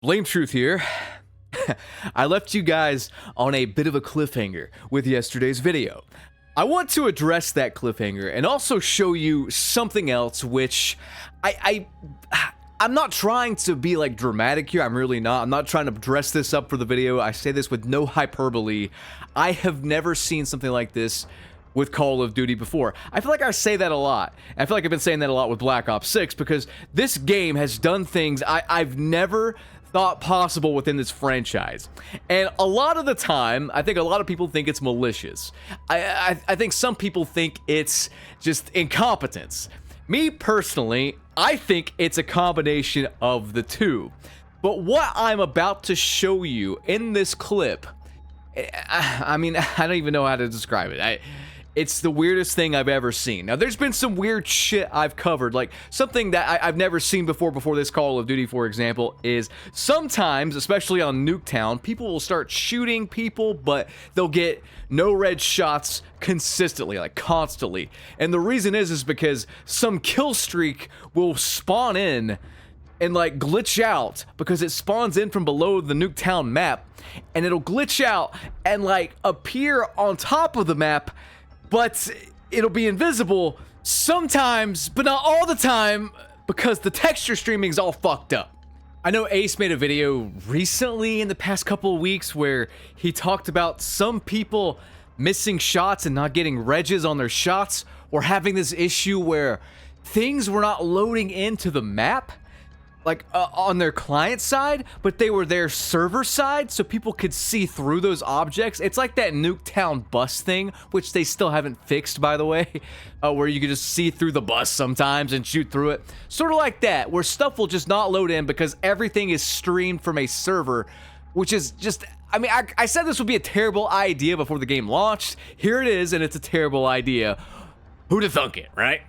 Blame Truth here. I left you guys on a bit of a cliffhanger with yesterday's video. I want to address that cliffhanger and also show you something else which I'm not trying to be like dramatic here. I'm really not. I'm not trying to dress this up for the video. I say this with no hyperbole. I have never seen something like this with Call of Duty before. I feel like I say that a lot. I feel like I've been saying that a lot with Black Ops 6 because this game has done things I've never thought possible within this franchise. And a lot of the time, I think a lot of people think it's malicious. I think some people think it's just incompetence. Me personally, I think it's a combination of the two. But what I'm about to show you in this clip, I mean, I don't even know how to describe it. It's the weirdest thing I've ever seen. Now, there's been some weird shit I've covered, like something that I've never seen before this Call of Duty, for example, is sometimes, especially on Nuketown, people will start shooting people, but they'll get no red shots consistently, like constantly. And the reason is because some kill streak will spawn in and like glitch out because it spawns in from below the Nuketown map, and it'll glitch out and like appear on top of the map, but it'll be invisible sometimes, but not all the time, because the texture streaming is all fucked up. I know Ace made a video recently in the past couple of weeks where he talked about some people missing shots and not getting regs on their shots, or having this issue where things were not loading into the map, like on their client side, but they were their server side, so people could see through those objects. It's like that Nuketown bus thing, which they still haven't fixed, by the way, where you can just see through the bus sometimes and shoot through it. Sort of like that, where stuff will just not load in because everything is streamed from a server, which is just, I mean, I said this would be a terrible idea before the game launched. Here it is, and it's a terrible idea. Who'd have thunk it, right?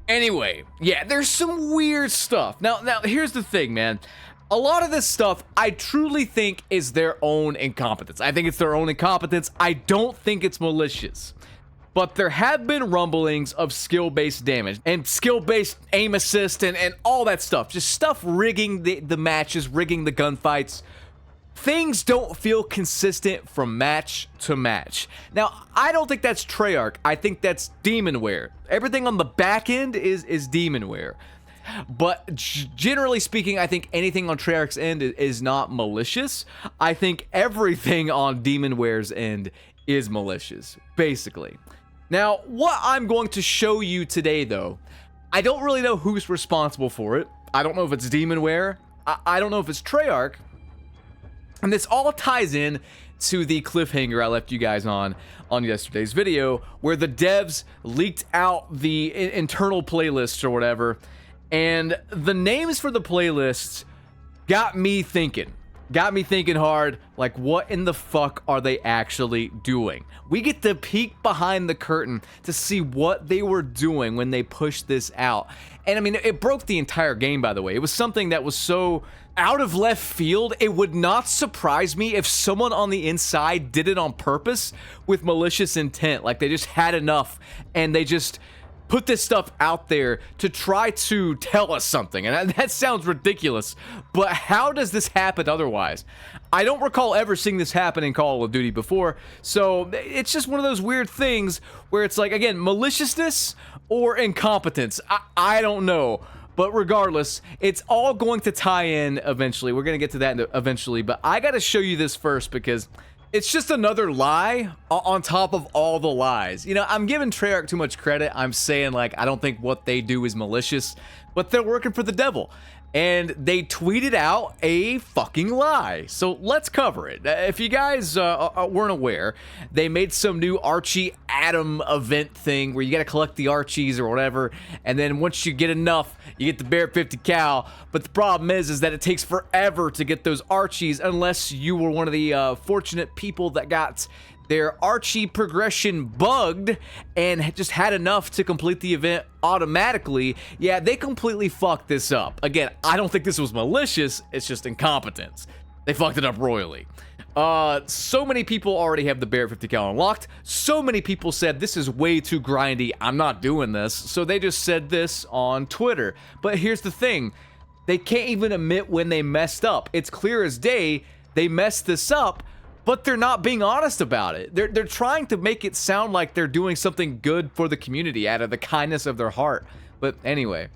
Anyway, yeah, there's some weird stuff. Now, here's the thing, man. A lot of this stuff, I truly think is their own incompetence. I think it's their own incompetence. I don't think it's malicious. But there have been rumblings of skill-based damage and skill-based aim assist and all that stuff. Just stuff rigging the matches, rigging the gunfights. Things don't feel consistent from match to match. Now, I don't think that's Treyarch. I think that's Demonware. Everything on the back end is Demonware. But generally speaking, I think anything on Treyarch's end is not malicious. I think everything on Demonware's end is malicious, basically. Now, what I'm going to show you today, though, I don't really know who's responsible for it. I don't know if it's Demonware. I don't know if it's Treyarch. And this all ties in to the cliffhanger I left you guys on yesterday's video, where the devs leaked out the internal playlists or whatever, and the names for the playlists got me thinking hard, like, what in the fuck are they actually doing? We get to peek behind the curtain to see what they were doing when they pushed this out. And I mean, it broke the entire game, by the way. It was something that was so out of left field. It would not surprise me if someone on the inside did it on purpose with malicious intent. Like, they just had enough and they just put this stuff out there to try to tell us something. And that sounds ridiculous, but how does this happen otherwise? I don't recall ever seeing this happen in Call of Duty before, so it's just one of those weird things where it's like, again, maliciousness or incompetence. I don't know. But regardless, it's all going to tie in eventually. We're going to get to that eventually, but I got to show you this first because it's just another lie on top of all the lies. You know, I'm giving Treyarch too much credit. I'm saying, like, I don't think what they do is malicious, but they're working for the devil. And they tweeted out a fucking lie. So let's cover it. If you guys weren't aware, they made some new Archie Adam event thing where you got to collect the Archies or whatever. And then once you get enough, you get the Barrett 50 cal. But the problem is that it takes forever to get those Archies unless you were one of the fortunate people that got their Archie progression bugged and just had enough to complete the event automatically. Yeah, they completely fucked this up. Again, I don't think this was malicious, it's just incompetence. They fucked it up royally. So many people already have the Barrett 50 cal unlocked. So many people said this is way too grindy, I'm not doing this. So they just said this on Twitter. But here's the thing. They can't even admit when they messed up. It's clear as day they messed this up, but they're not being honest about it. They're trying to make it sound like they're doing something good for the community out of the kindness of their heart. But anyway,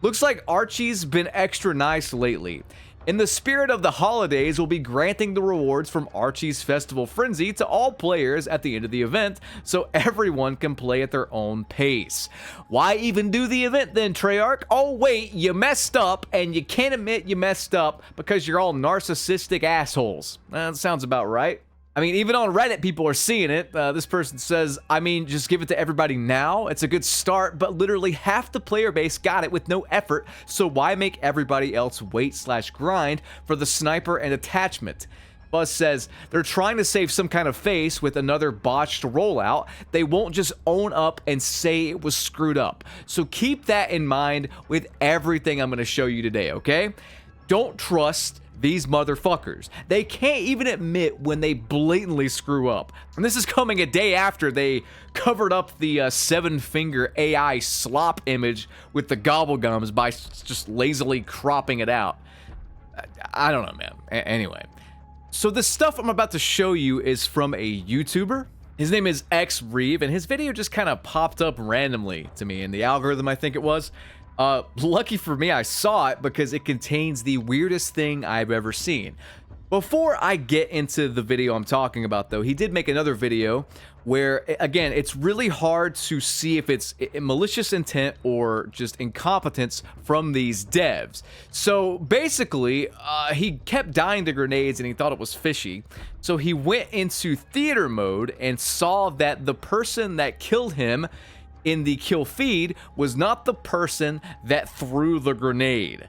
looks like Archie's been extra nice lately. In the spirit of the holidays, we'll be granting the rewards from Archie's Festival Frenzy to all players at the end of the event, so everyone can play at their own pace. Why even do the event then, Treyarch? Oh wait, you messed up, and you can't admit you messed up because you're all narcissistic assholes. That sounds about right. I mean, even on Reddit, people are seeing it. This person says, I mean, just give it to everybody now. It's a good start, but literally half the player base got it with no effort, so why make everybody else wait/grind for the sniper and attachment? Buzz says, they're trying to save some kind of face with another botched rollout. They won't just own up and say it was screwed up. So keep that in mind with everything I'm going to show you today, okay? Don't trust these motherfuckers. They can't even admit when they blatantly screw up. And this is coming a day after they covered up the seven-finger AI slop image with the gobblegums by just lazily cropping it out. I don't know, man. Anyway. So the stuff I'm about to show you is from a YouTuber. His name is XReeve, and his video just kind of popped up randomly to me in the algorithm, I think it was. Lucky for me, I saw it because it contains the weirdest thing I've ever seen. Before I get into the video I'm talking about, though, he did make another video where, again, it's really hard to see if it's malicious intent or just incompetence from these devs. So basically, he kept dying to grenades and he thought it was fishy. So he went into theater mode and saw that the person that killed him in the kill feed was not the person that threw the grenade.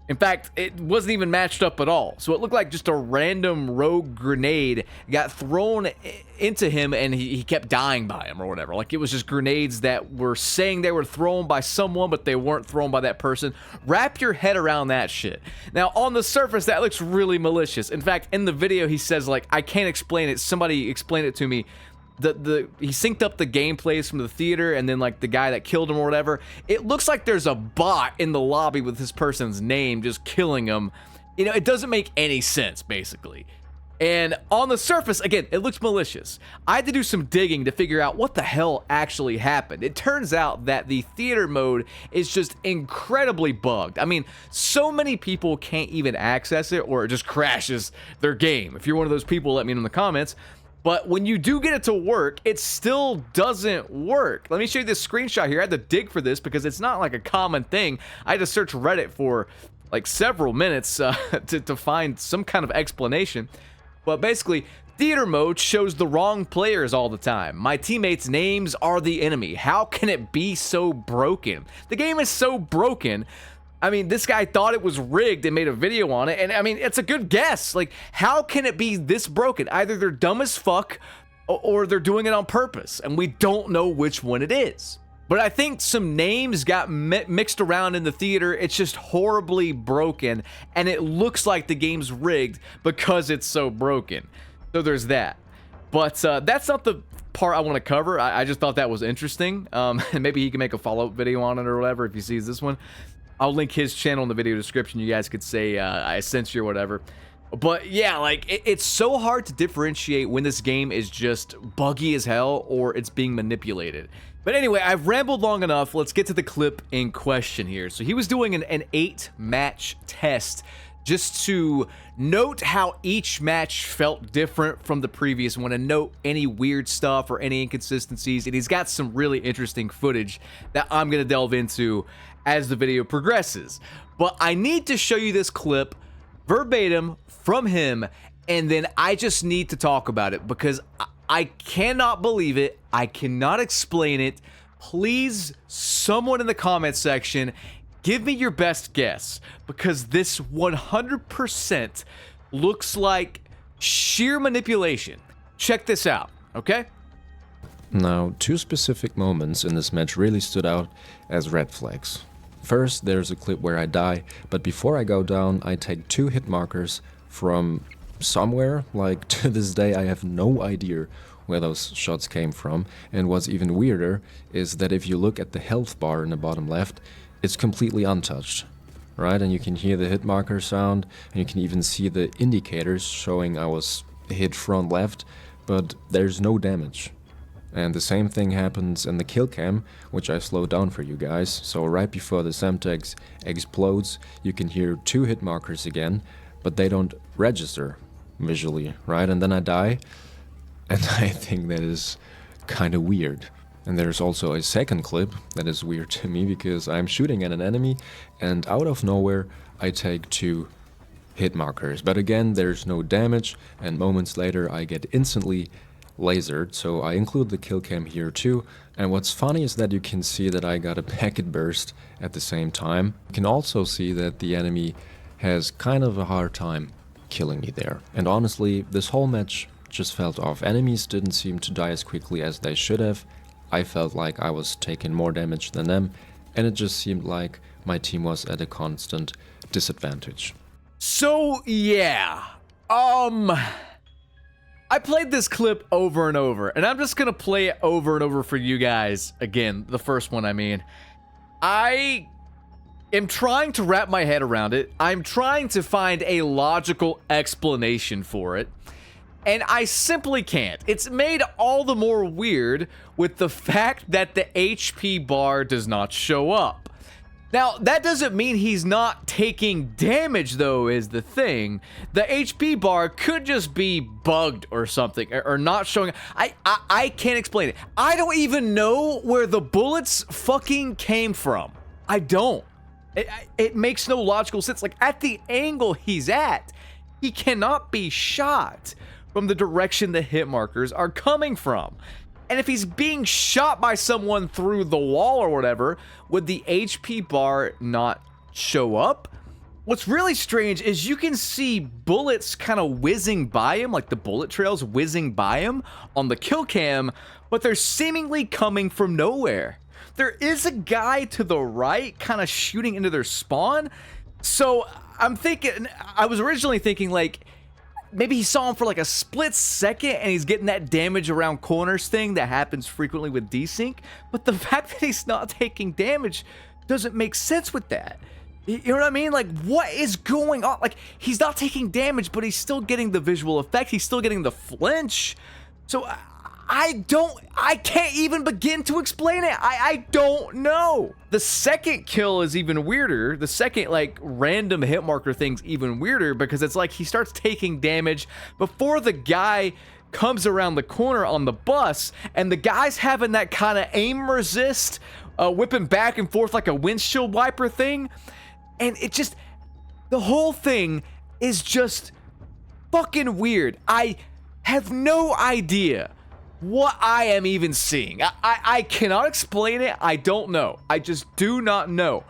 In fact, it wasn't even matched up at all. So it looked like just a random rogue grenade got thrown into him and he kept dying by him or whatever. Like it was just grenades that were saying they were thrown by someone, but they weren't thrown by that person. Wrap your head around that shit. Now, on the surface, that looks really malicious. In fact, in the video, he says, like, I can't explain it. Somebody explain it to me. He synced up the gameplays from the theater and then like the guy that killed him or whatever. It looks like there's a bot in the lobby with this person's name just killing him. You know, it doesn't make any sense, basically. And on the surface, again, it looks malicious. I had to do some digging to figure out what the hell actually happened. It turns out that the theater mode is just incredibly bugged. I mean, so many people can't even access it or it just crashes their game. If you're one of those people, let me know in the comments. But when you do get it to work, it still doesn't work. Let me show you this screenshot here. I had to dig for this because it's not like a common thing. I had to search Reddit for like several minutes to find some kind of explanation. But basically, theater mode shows the wrong players all the time. My teammates' names are the enemy. How can it be so broken? The game is so broken. I mean, this guy thought it was rigged and made a video on it, and I mean, it's a good guess. Like, how can it be this broken? Either they're dumb as fuck, or they're doing it on purpose, and we don't know which one it is. But I think some names got mixed around in the theater. It's just horribly broken, and it looks like the game's rigged because it's so broken. So there's that. But that's not the part I want to cover. I just thought that was interesting. And maybe he can make a follow-up video on it or whatever if he sees this one. I'll link his channel in the video description. You guys could say I sent you or whatever. But yeah, like it's so hard to differentiate when this game is just buggy as hell or it's being manipulated. But anyway, I've rambled long enough. Let's get to the clip in question here. So he was doing an 8-match test just to note how each match felt different from the previous one and note any weird stuff or any inconsistencies. And he's got some really interesting footage that I'm going to delve into as the video progresses. But I need to show you this clip verbatim from him, and then I just need to talk about it because I cannot believe it. I cannot explain it. Please, someone in the comment section, give me your best guess, because this 100% looks like sheer manipulation. Check this out, okay? Now, two specific moments in this match really stood out as red flags. First, there's a clip where I die, but before I go down, I take 2 hit markers from somewhere. Like, to this day, I have no idea where those shots came from. And what's even weirder is that if you look at the health bar in the bottom left, it's completely untouched. right? And you can hear the hit marker sound, and you can even see the indicators showing I was hit front left, but there's no damage. And the same thing happens in the kill cam, which I slowed down for you guys. So right before the Semtex explodes, you can hear 2 hit markers again, but they don't register visually, right? And then I die, and I think that is kind of weird. And there's also a second clip that is weird to me, because I'm shooting at an enemy, and out of nowhere I take 2 hit markers. But again, there's no damage, and moments later I get instantly lasered, so I include the kill cam here too. And what's funny is that you can see that I got a packet burst at the same time. You can also see that the enemy has kind of a hard time killing me there. And honestly, this whole match just felt off. Enemies didn't seem to die as quickly as they should have. I felt like I was taking more damage than them, and it just seemed like my team was at a constant disadvantage. So yeah, I played this clip over and over, and I'm just gonna play it over and over for you guys again. The first one, I mean. I am trying to wrap my head around it. I'm trying to find a logical explanation for it, and I simply can't. It's made all the more weird with the fact that the HP bar does not show up. Now, that doesn't mean he's not taking damage, though, is the thing. The HP bar could just be bugged or something, or not showing. I can't explain it. I don't even know where the bullets fucking came from. I don't. It makes no logical sense. Like, at the angle he's at, he cannot be shot from the direction the hit markers are coming from. And if he's being shot by someone through the wall or whatever, would the HP bar not show up? What's really strange is you can see bullets kind of whizzing by him, like the bullet trails whizzing by him on the kill cam, but they're seemingly coming from nowhere. There is a guy to the right kind of shooting into their spawn. So I'm thinking, I was originally thinking like, maybe he saw him for like a split second and he's getting that damage around corners thing that happens frequently with desync. But the fact that he's not taking damage doesn't make sense with that. You know what I mean? Like, what is going on? Like, he's not taking damage, but he's still getting the visual effect. He's still getting the flinch. So I can't even begin to explain it. I don't know. The second kill is even weirder. The second, like, random hit marker thing's even weirder because it's like he starts taking damage before the guy comes around the corner on the bus, and the guy's having that kind of aim resist, whipping back and forth like a windshield wiper thing. And it just, the whole thing is just fucking weird. I have no idea what I am even seeing. I cannot explain it. I don't know. I just do not know.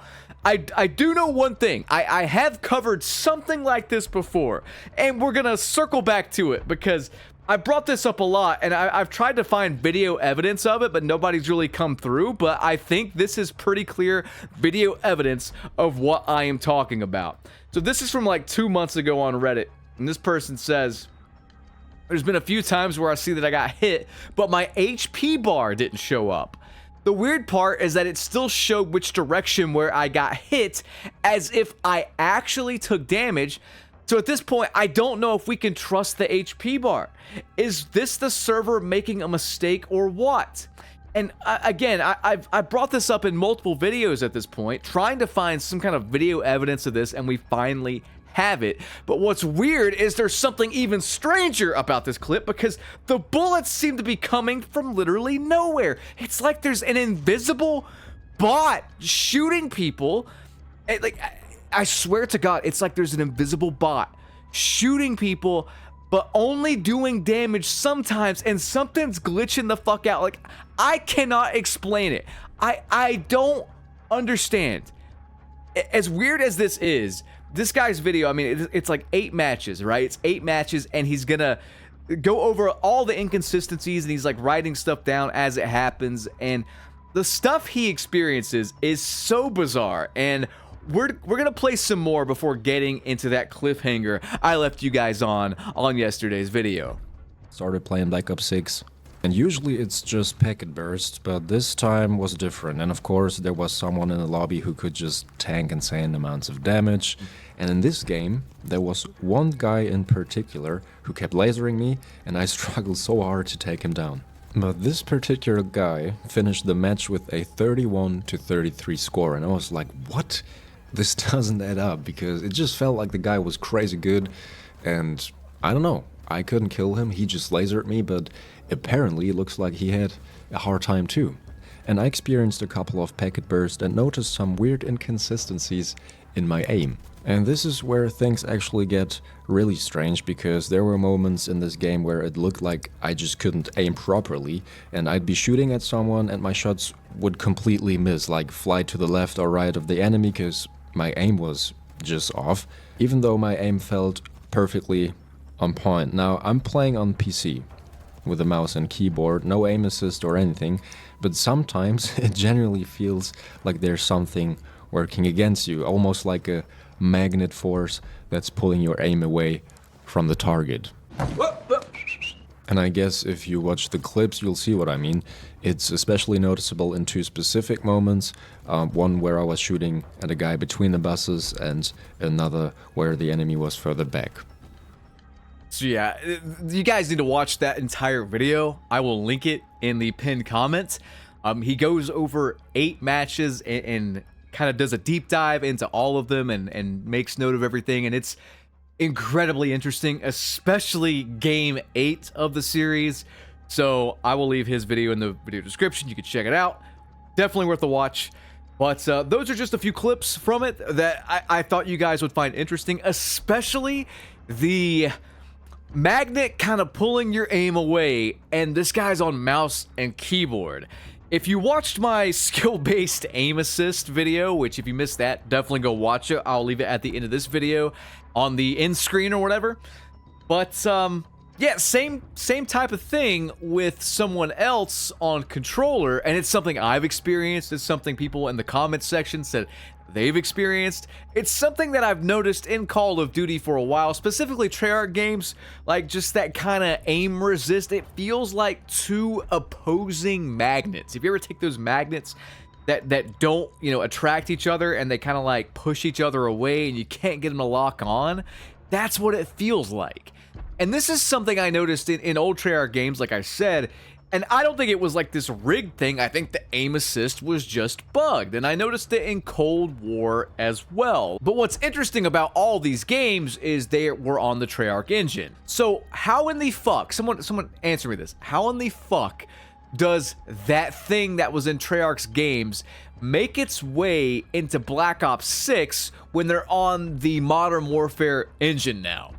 I do know one thing. I have covered something like this before, and we're gonna circle back to it because I brought this up a lot, and I've tried to find video evidence of it, but nobody's really come through. But I think this is pretty clear video evidence of what I am talking about. So this is from like 2 months ago on Reddit, and this person says, there's been a few times where I see that I got hit, but my HP bar didn't show up. The weird part is that it still showed which direction where I got hit, as if I actually took damage. So at this point, I don't know if we can trust the HP bar. Is this the server making a mistake or what? And again, I brought this up in multiple videos at this point, trying to find some kind of video evidence of this, and we finally have it. But what's weird is there's something even stranger about this clip, because the bullets seem to be coming from literally nowhere. It's like there's an invisible bot shooting people. Like, I swear to God, it's like there's an invisible bot shooting people, but only doing damage sometimes, and something's glitching the fuck out. Like, I cannot explain it. I don't understand. As weird as this is, this guy's video, I mean, it's like 8 matches, right? It's 8 matches, and he's gonna go over all the inconsistencies, and he's like writing stuff down as it happens, and the stuff he experiences is so bizarre. And we're gonna play some more before getting into that cliffhanger I left you guys on yesterday's video. Started playing Black Ops 6, And usually it's just packet burst, but this time was different. And of course, there was someone in the lobby who could just tank insane amounts of damage. And in this game, there was one guy in particular who kept lasering me, and I struggled so hard to take him down. But this particular guy finished the match with a 31-33 score, and I was like, what? This doesn't add up, because it just felt like the guy was crazy good, and I don't know. I couldn't kill him, he just lasered me, but apparently it looks like he had a hard time too. And I experienced a couple of packet bursts and noticed some weird inconsistencies in my aim. And this is where things actually get really strange, because there were moments in this game where it looked like I just couldn't aim properly, and I'd be shooting at someone and my shots would completely miss, like fly to the left or right of the enemy, because my aim was just off, even though my aim felt perfectly on point. Now, I'm playing on PC with a mouse and keyboard, no aim assist or anything, but sometimes it genuinely feels like there's something working against you, almost like a magnet force that's pulling your aim away from the target. And I guess if you watch the clips, you'll see what I mean. It's especially noticeable in two specific moments. One where I was shooting at a guy between the buses, and another where the enemy was further back. So yeah, you guys need to watch that entire video. I will link it in the pinned comments. He goes over 8 matches and kind of does a deep dive into all of them and makes note of everything, and it's incredibly interesting, especially game 8 of the series. So I will leave his video in the video description. You can check it out. Definitely worth a watch. But those are just a few clips from it that I thought you guys would find interesting, especially the magnet kind of pulling your aim away, and this guy's on mouse and keyboard. If you watched my skill-based aim assist video, which if you missed that, definitely go watch it. I'll leave it at the end of this video on the end screen or whatever. But yeah, same type of thing with someone else on controller, and it's something I've experienced. It's something people in the comments section said they've experienced. It's something that I've noticed in Call of Duty for a while, specifically Treyarch games, like just that kind of aim resist. It feels like two opposing magnets. If you ever take those magnets that don't, you know, attract each other, and they kind of like push each other away and you can't get them to lock on, that's what it feels like. And this is something I noticed in old Treyarch games, like I said, and I don't think it was like this rigged thing. I think the aim assist was just bugged, and I noticed it in Cold War as well. But what's interesting about all these games is they were on the Treyarch engine. So how in the fuck, someone answer me this, how in the fuck does that thing that was in Treyarch's games make its way into Black Ops 6 when they're on the Modern Warfare engine now?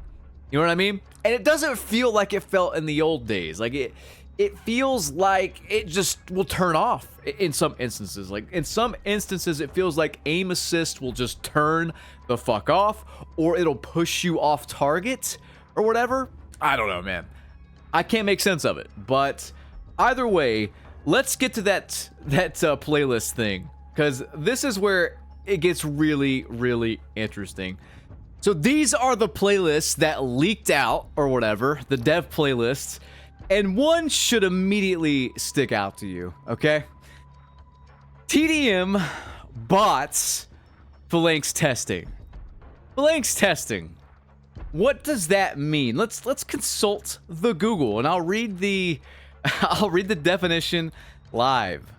You know what I mean? And it doesn't feel like it felt in the old days. Like it feels like it just will turn off in some instances. Like in some instances, it feels like aim assist will just turn the fuck off, or it'll push you off target or whatever. I don't know, man. I can't make sense of it. But either way, let's get to that playlist thing, because this is where it gets really, really interesting. So these are the playlists that leaked out or whatever, the dev playlists, and one should immediately stick out to you, okay? TDM bots Phalanx testing. Phalanx testing. What does that mean? Let's consult the Google, and I'll read the definition live.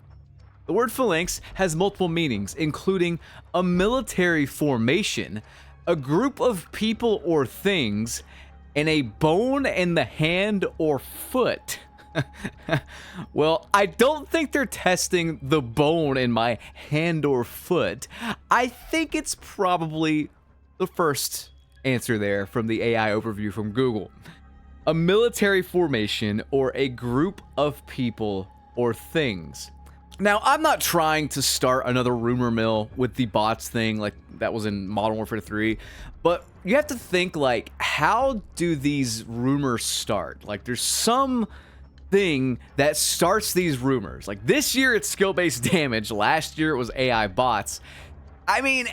The word phalanx has multiple meanings, including a military formation, a group of people or things, and a bone in the hand or foot. Well, I don't think they're testing the bone in my hand or foot. I think it's probably the first answer there from the AI overview from Google. A military formation or a group of people or things. Now, I'm not trying to start another rumor mill with the bots thing like that was in Modern Warfare 3, but you have to think, like, how do these rumors start? Like, there's some thing that starts these rumors. Like, this year it's skill-based damage, last year it was AI bots. I mean,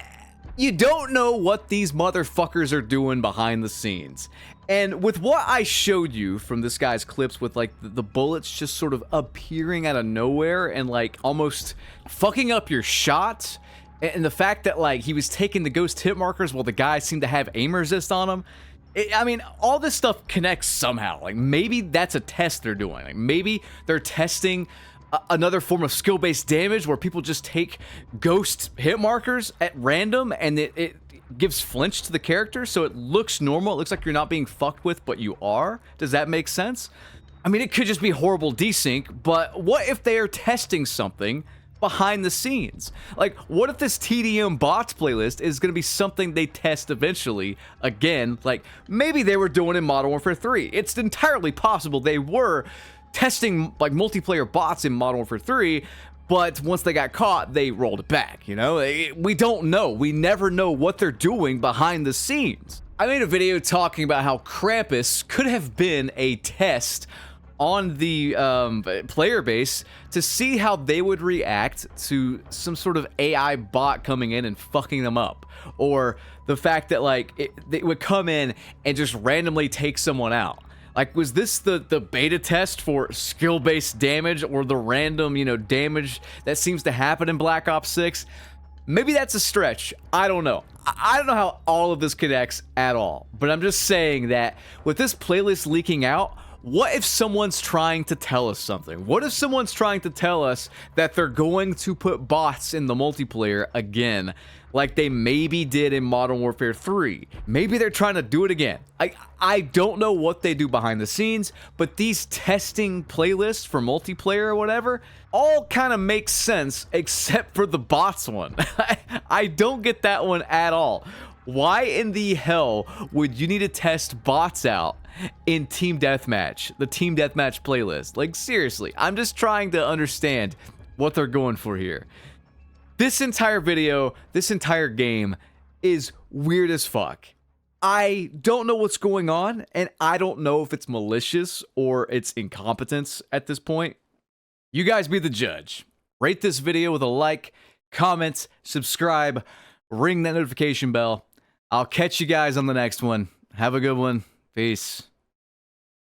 You don't know what these motherfuckers are doing behind the scenes. And with what I showed you from this guy's clips with like the bullets just sort of appearing out of nowhere and like almost fucking up your shot, and the fact that like he was taking the ghost hit markers while the guy seemed to have aim resist on him, I mean, all this stuff connects somehow. Like maybe that's a test they're doing. Like maybe they're testing another form of skill-based damage where people just take ghost hit markers at random and it gives flinch to the character so it looks normal. It looks like you're not being fucked with, but you are. Does that make sense? I mean, it could just be horrible desync, but what if they are testing something behind the scenes? Like, what if this TDM bots playlist is going to be something they test eventually again? Like, maybe they were doing in Modern Warfare 3. It's entirely possible they were testing like multiplayer bots in Modern Warfare 3, but once they got caught, they rolled it back, you know? We don't know. We never know what they're doing behind the scenes. I made a video talking about how Krampus could have been a test on the player base to see how they would react to some sort of AI bot coming in and fucking them up. Or the fact that like they would come in and just randomly take someone out. Like, was this the beta test for skill-based damage or the random, you know, damage that seems to happen in Black Ops 6? Maybe that's a stretch. I don't know. I don't know how all of this connects at all. But I'm just saying that with this playlist leaking out, what if someone's trying to tell us something? What if someone's trying to tell us that they're going to put bots in the multiplayer again, like they maybe did in Modern Warfare 3? Maybe they're trying to do it again. I don't know what they do behind the scenes, but these testing playlists for multiplayer or whatever all kind of make sense except for the bots one. I don't get that one at all. Why in the hell would you need to test bots out in Team Deathmatch, the Team Deathmatch playlist? Like, seriously, I'm just trying to understand what they're going for here. This entire video, this entire game is weird as fuck. I don't know what's going on, and I don't know if it's malicious or it's incompetence at this point. You guys be the judge. Rate this video with a like, comment, subscribe, ring that notification bell. I'll catch you guys on the next one. Have a good one. Peace.